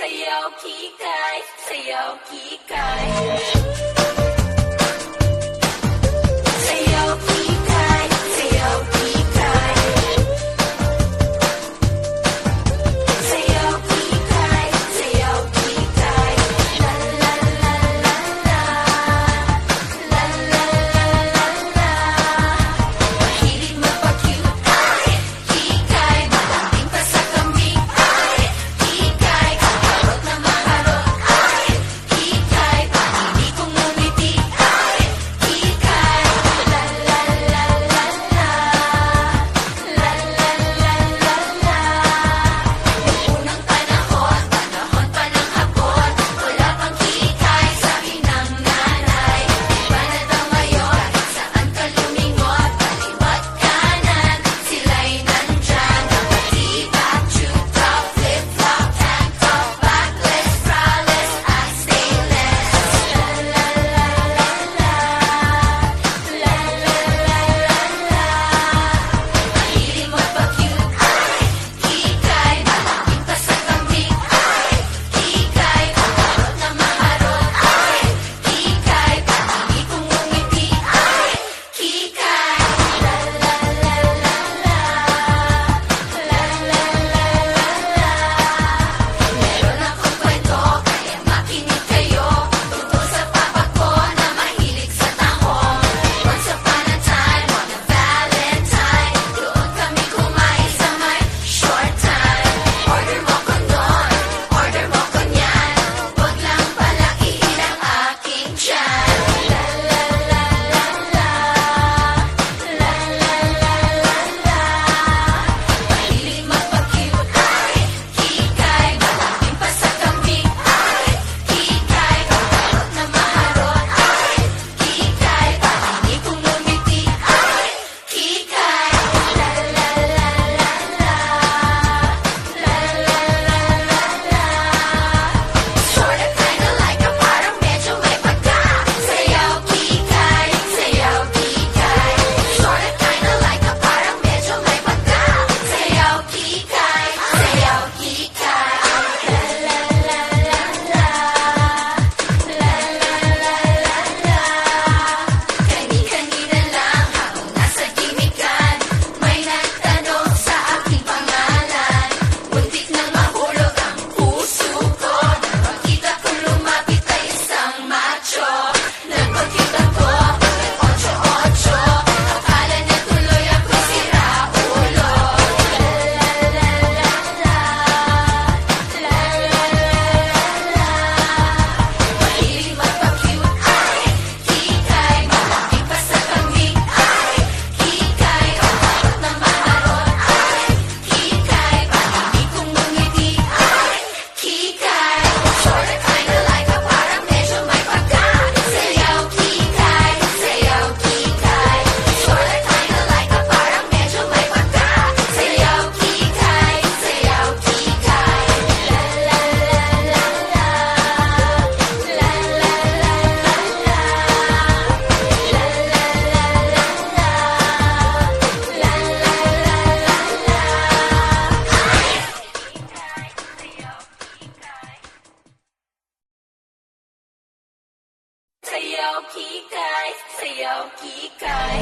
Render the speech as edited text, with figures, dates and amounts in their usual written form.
Sayaw kikay, sayaw kikay. Sayaw kikay, sayaw kikay. Sayaw kikay, sayaw kikay. La la la la la. La la la la la. Mahilig magpa-cute ay kikay. Malambing pa sa kambing ay kikay. Kaharot na maharot ay kikay. Panini kong ngumiti ay kikay. La la la la la. La la la la la. Noong unang panahon, panahon pa ng hapon, wala pang kikay, sabi ng nanay. Iba na daw ngayon, saan ka lumingon, kaliwat kanan, sila'y nandyan. Nakatibat, tube-top, flip-flop, tank top, backless, braless, at stainless. La la la la la. La la la la la. Mahilig magpa-cute ay kikay. Malambing pa sa kambing ay kikay. Kaharot na maharot ay kikay. Panini kong ngumiti ay kikay. La la la la la. La la la la la. Meron akong kwento, kaya makinig kayo. Tungkol sa papa ko na mahilig sa tahong. Once upon a time, on a Valentine, doon kami kumain sa may short time. Order mo kondon, order mo konyan, huwag lang palakihin ang aking tiyan. La la la la la. La la la la la. Mahilig magpa-cute ay kikay. Malambing pa sa kambing ay kikay. Kaharot na maharot ay kikay. Panini kong ngumiti ay kikay. La la la la la. La la la la la. Sorta kinda like a parang medyo may pagka. Sayaw kikay, sayaw kikay. Sorta kinda like a parang medyo may pagka. Sayaw kikay, sayaw kikay. La la la la la. La la la la la. Kani-kanina lang habang nasa gimikan, may nagtanong sa aking pangalan. Muntik nang mahulog ang puso ko nang makita kong lumapit ay isang macho. Nagpakita ko, nag-ocho-ocho, akala niya tuloy ako'y siraulo. La la la la la. La la la la la. Mahilig magpa-cute ay kikay. Malambing pa sa kambing ay kikay. Kaharot na maharot ay kikay. Panini kong ngumiti ay kikay. Sorta kinda like a parang medyo may pagka. Sayaw kikay, sayaw kikay. Sorta kinda like a parang medyo may pagka. Sayaw kikay, sayaw kikay. La la la la la. La la la la la. La la la la la. La la la la la. Sayaw kikay, sayaw kikay.